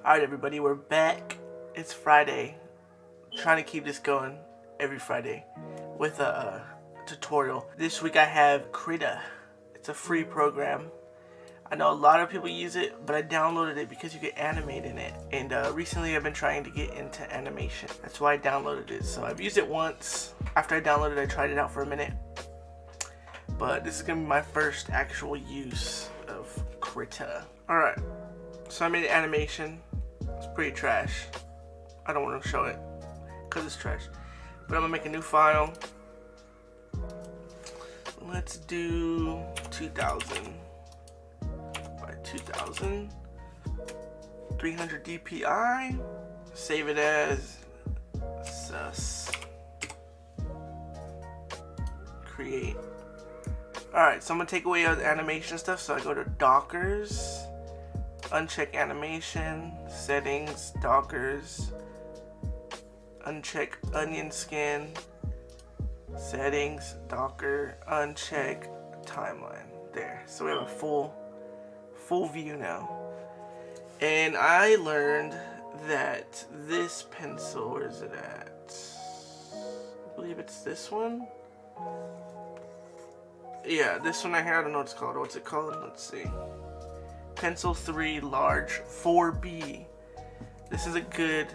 Alright everybody, we're back. It's Friday. Trying to keep this going every Friday with a tutorial. This week I have Krita. It's a free program. I know a lot of people use it, but I downloaded it because you can animate in it. And recently I've been trying to get into animation. That's why I downloaded it. So I've used it once. After I downloaded it, I tried it out for a minute. But this is going to be my first actual use of Krita. Alright, so I made an animation. It's pretty trash. I don't want to show it because it's trash. But I'm going to make a new file. Let's do 2000 by 2000. 300 DPI. Save it as sus. Create. Alright, so I'm going to take away all the animation stuff. So I go to Dockers. Uncheck animation, settings, Dockers, uncheck onion skin, settings, Docker, uncheck timeline. There. So we have a full view now. And I learned that this pencil, where is it at? I believe it's this one. Yeah, this one right here. I don't know what it's called. What's it called? Let's see. Pencil 3 large 4B. This is a good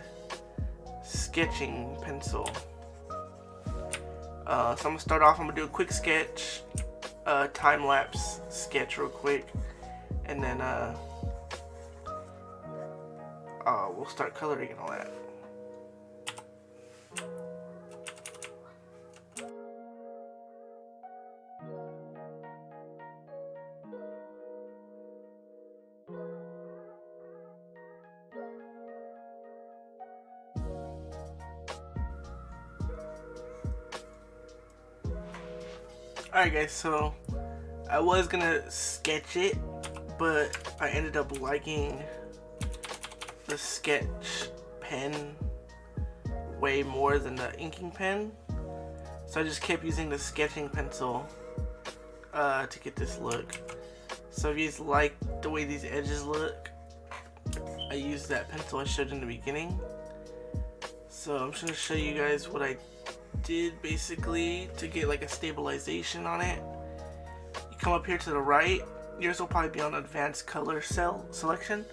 sketching pencil. So I'm gonna start off. I'm gonna do a quick sketch, time-lapse sketch real quick, and then we'll start coloring and all that. Alright guys, so I was gonna sketch it, but I ended up liking the sketch pen way more than the inking pen. So I just kept using the sketching pencil to get this look. So if you guys like the way these edges look, I used that pencil I showed in the beginning. So I'm just gonna show you guys what I did basically to get like a stabilization on it. You come up here to the right. Yours will probably be on advanced color cell selection.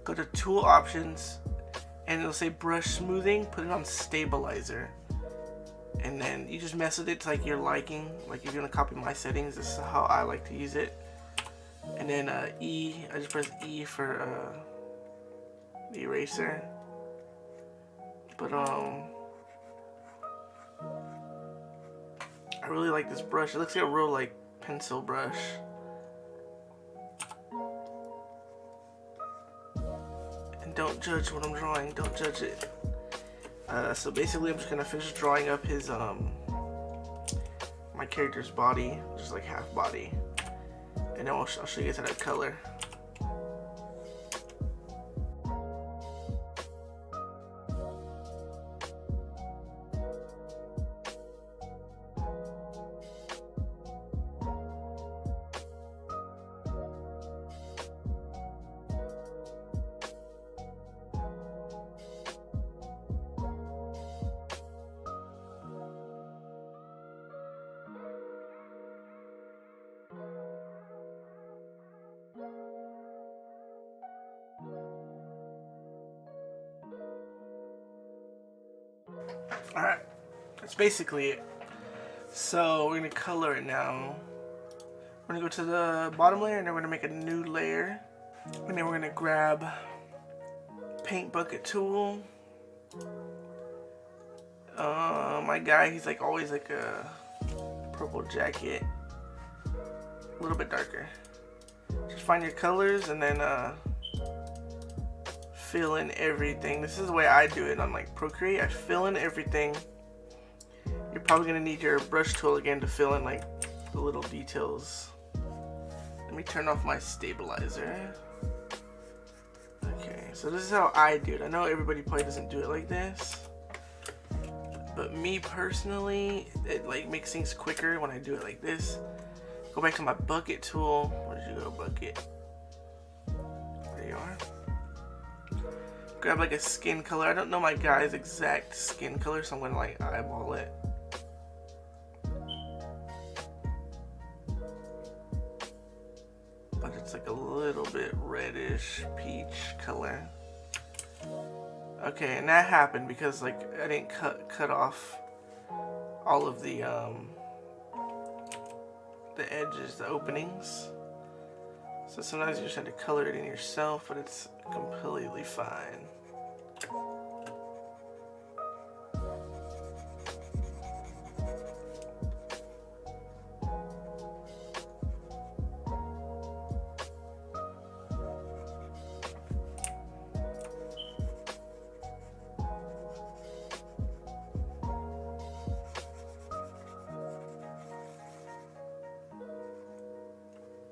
Go to tool options and it'll say brush smoothing. Put it on stabilizer, and then you just mess with it to like your liking. Like if you're gonna copy my settings, this is how I like to use it. And then E, I just press E for the eraser. But I really like this brush. It looks like a real like pencil brush. And don't judge what I'm drawing. Don't judge it. So basically I'm just gonna finish drawing up his my character's body, just like half body. And then I'll show you guys how to color. Alright, that's basically it. So we're going to color it now. We're going to go to the bottom layer and then we're going to make a new layer. And then we're going to grab paint bucket tool. My guy, he's like always like a purple jacket. A little bit darker. Just find your colors and then fill in everything. This is the way I do it on like Procreate. I fill in everything. You're probably gonna need your brush tool again to fill in like the little details. Let me turn off my stabilizer. Okay, so this is how I do it. I know everybody probably doesn't do it like this, but me personally, it like makes things quicker when I do it like this. Go back to my bucket tool. Where did you go, bucket? There you are. grab like a skin color. I don't know my guy's exact skin color, so I'm gonna like eyeball it. But it's like a little bit reddish peach color. Okay, and that happened because like I didn't cut off all of the edges, the openings. So sometimes you just have to color it in yourself, but it's completely fine.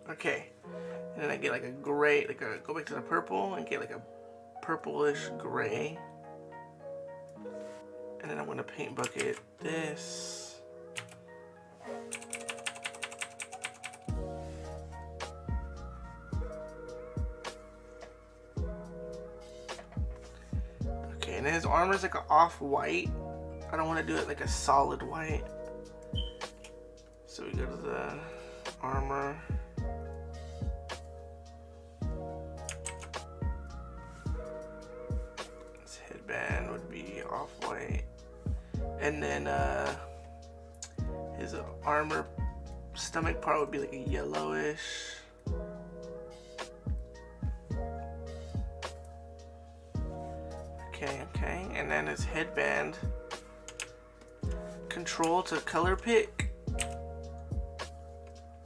Okay, and then I get like a gray, go back to the purple and get like a purplish gray. And then I'm gonna paint bucket this. Okay, and then his armor is like an off-white. I don't want to do it like a solid white. So we go to the armor. Headband would be off-white, and then his armor stomach part would be like a yellowish. Okay, and then his headband, control to color pick.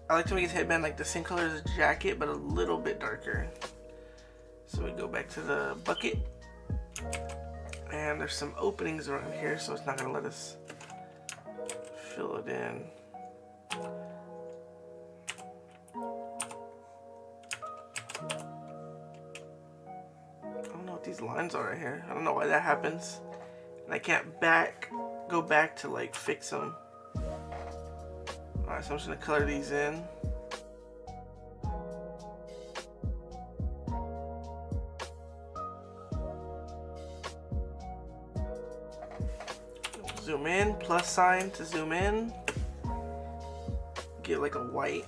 I like to make his headband like the same color as his jacket, but a little bit darker. So we go back to the bucket. And there's some openings around here, so it's not going to let us fill it in. I don't know what these lines are right here. I don't know why that happens. And I can't go back to like fix them. Alright, so I'm just going to color these in. Zoom in, plus sign to zoom in. Get like a white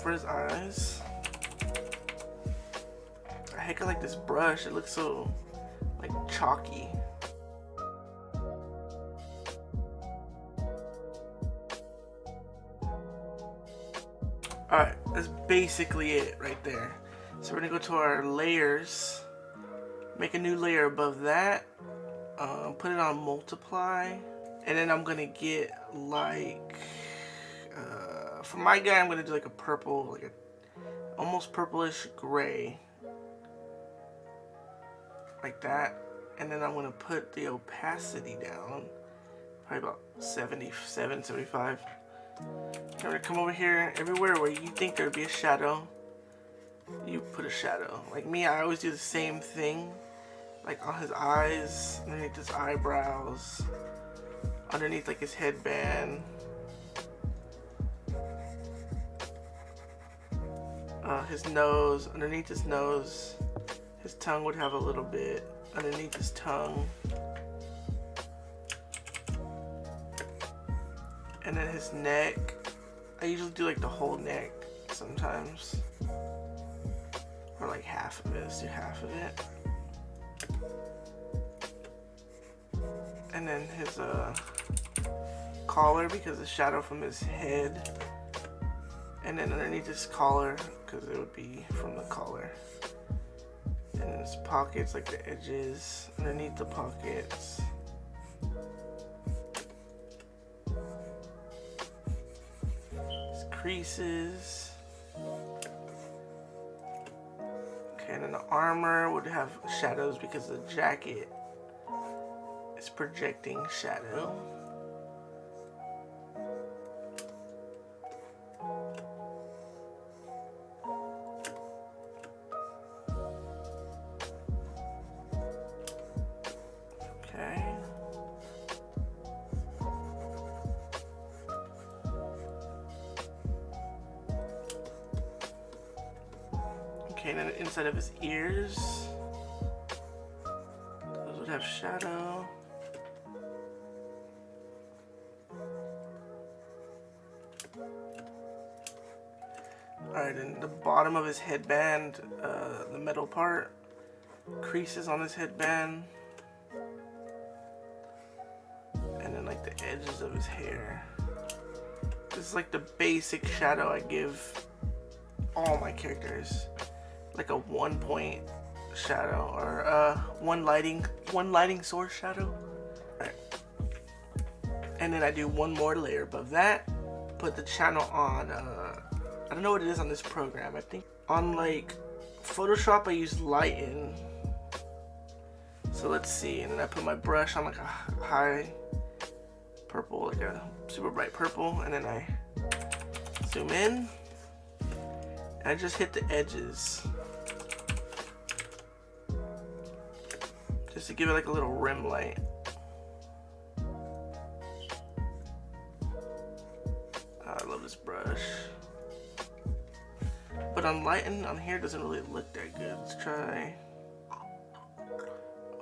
for his eyes. Heck, I like this brush. It looks so like chalky. Alright, that's basically it right there. So we're gonna go to our layers, make a new layer above that, put it on multiply. And then I'm gonna get like, for my guy, I'm gonna do like a purple, like a almost purplish gray, like that. And then I'm gonna put the opacity down, probably about 77, 75. I'm gonna come over here, everywhere where you think there'd be a shadow, you put a shadow. Like me, I always do the same thing, like on his eyes, underneath his eyebrows, underneath like his headband, his nose, underneath his nose, his tongue would have a little bit underneath his tongue, and then his neck. I usually do like the whole neck sometimes, or like half of it. Let's do half of it. And then his collar, because the shadow from his head, and then underneath his collar, because it would be from the collar. And then his pockets, like the edges underneath the pockets. His creases. Okay, and then the armor would have shadows because the jacket is projecting shadow. Okay. Okay, and then inside of his ears, Does it have shadow? Alright, and the bottom of his headband, the metal part, creases on his headband. And then like the edges of his hair. This is like the basic shadow I give all my characters. Like a 1 point shadow, or one lighting source shadow. Alright. And then I do one more layer above that. Put the channel on, I don't know what it is on this program. I think on like Photoshop I use lighten. So let's see, and then I put my brush on like a high purple, like a super bright purple, and then I zoom in and I just hit the edges just to give it like a little rim light. I love this brush. But on lighten on here doesn't really look that good. Let's try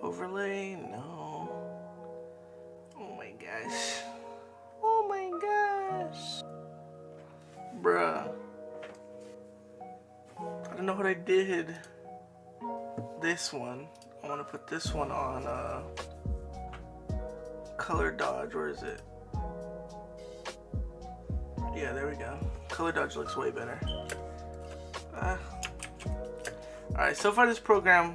overlay. No. Oh my gosh. Oh my gosh. Bruh. I don't know what I did. This one. I want to put this one on color dodge. Where is it? Yeah, there we go. Color dodge looks way better. Alright, so far this program,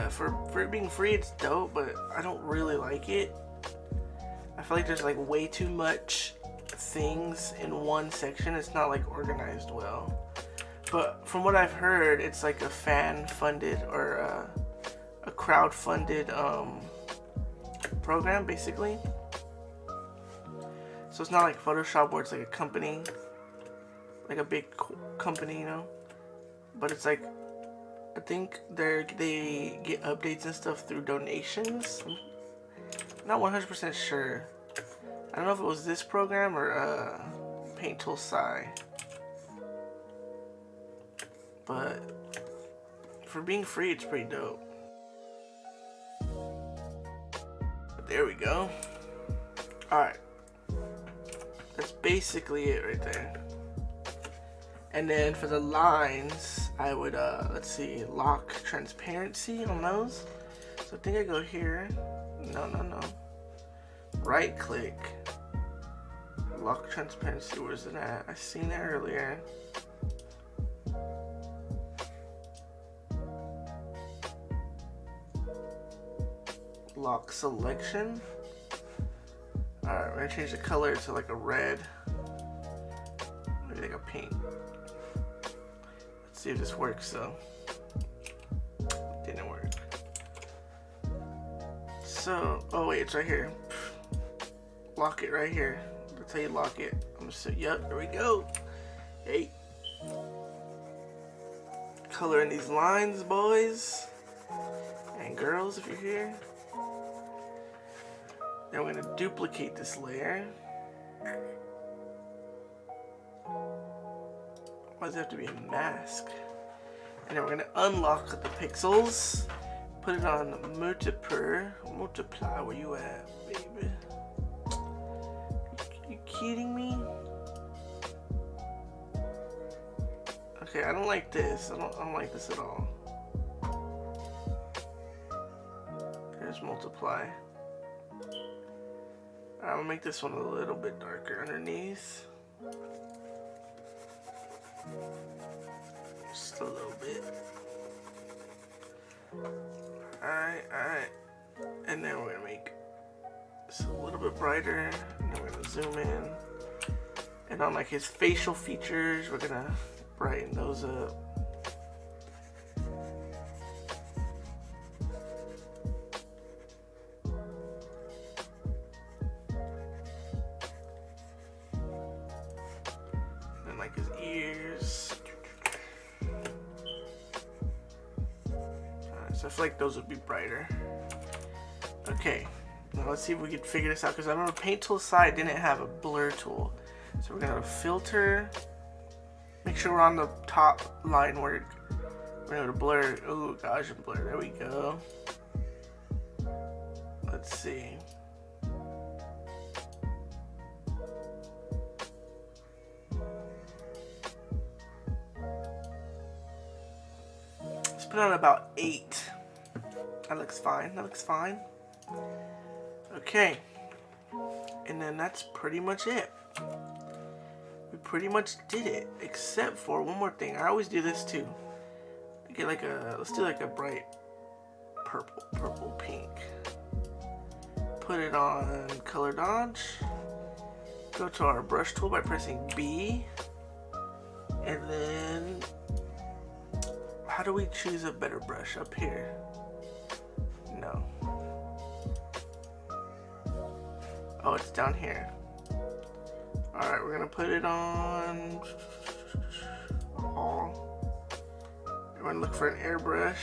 for it being free, it's dope, but I don't really like it. I feel like there's like way too much things in one section. It's not like organized well. But from what I've heard, it's like a fan-funded or a crowd-funded program, basically. So it's not like Photoshop where it's like a company, like a big company, you know. But it's like, I think they get updates and stuff through donations. I'm not 100% sure. I don't know if it was this program or Paint Tool Sci. But for being free, it's pretty dope. But there we go. Alright. That's basically it right there. And then for the lines, I would, let's see, lock transparency on those. So I think I go here. No. Right click. Lock transparency, where's it at? I seen it earlier. Lock selection. Alright, we're gonna change the color to like a red. Maybe like a pink. Let's see if this works though. Didn't work. So, oh wait, it's right here. Lock it right here. That's how you lock it. I'm gonna say, yep, there we go. Hey. Color in these lines, boys. And girls, if you're here. Then we're gonna duplicate this layer. Why does it have to be a mask? And then we're gonna unlock the pixels. Put it on multiply. Where you at, baby? You kidding me? Okay, I don't like this. I don't like this at all. There's multiply. I'm gonna make this one a little bit darker underneath. Just a little bit. Alright. And then we're gonna make this a little bit brighter. And then we're gonna zoom in. And on like his facial features, we're gonna brighten those up. And like his ears. So I feel like those would be brighter. Okay, now let's see if we can figure this out, because I remember Paint Tool Sci didn't have a blur tool. So we're gonna filter, make sure we're on the top line work, We're gonna blur. Oh, Gaussian blur. There we go. Let's see. Let's put on about 8. That looks fine. That looks fine. Okay. And then that's pretty much it. We pretty much did it, except for one more thing. I always do this too. Get like a, let's do like a bright purple pink. Put it on color dodge. Go to our brush tool by pressing B. And then, how do we choose a better brush? Up here? No. Oh, it's down here. Alright, we're gonna put it on all. We're gonna look for an airbrush,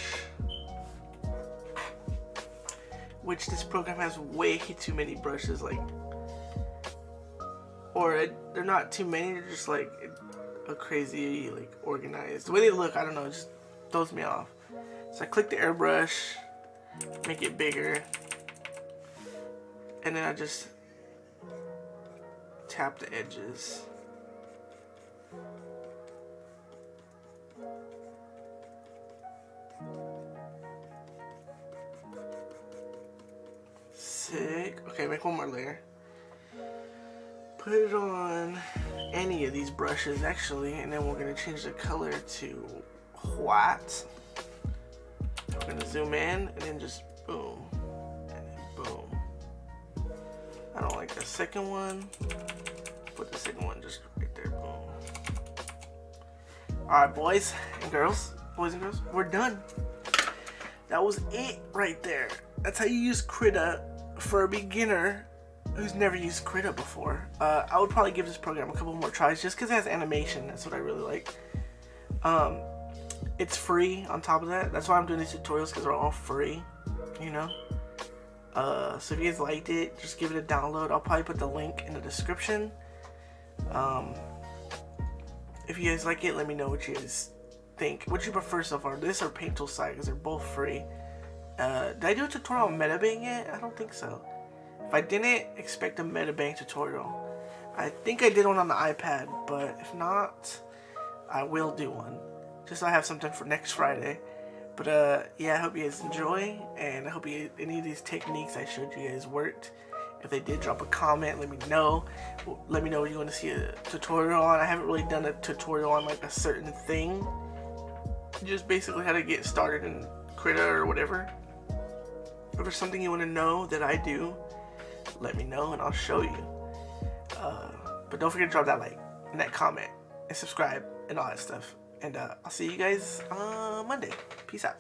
which this program has way too many brushes, like, or they're not too many, they're just like a crazy, like, organized. The way they look, I don't know, it just throws me off. So I click the airbrush, make it bigger, and then I just tap the edges. Sick. Okay, make one more layer. Put it on any of these brushes actually, and then we're gonna change the color to white. We're gonna zoom in and then just boom, and then boom. I don't like the second one. Put the second one just right there, boom. Alright, boys and girls, we're done. That was it right there. That's how you use Krita for a beginner who's never used Krita before. I would probably give this program a couple more tries just because it has animation. That's what I really like. It's free on top of that. That's why I'm doing these tutorials, because they're all free, you know. So if you guys liked it, just give it a download. I'll probably put the link in the description. If you guys like it, let me know what you guys think. What you prefer so far, this or Paint Tool Side, because they're both free. Did I do a tutorial on Medibang yet? I don't think so. If I didn't, expect a Medibang tutorial. I think I did one on the iPad, but if not, I will do one. Just so I have something for next Friday. But yeah, I hope you guys enjoy, and I hope any of these techniques I showed you guys worked. If they did, drop a comment, let me know. Let me know what you want to see a tutorial on. I haven't really done a tutorial on like a certain thing. Just basically how to get started in Krita or whatever. If there's something you want to know that I do, let me know and I'll show you. But don't forget to drop that like and that comment and subscribe and all that stuff. And I'll see you guys on Monday. Peace out.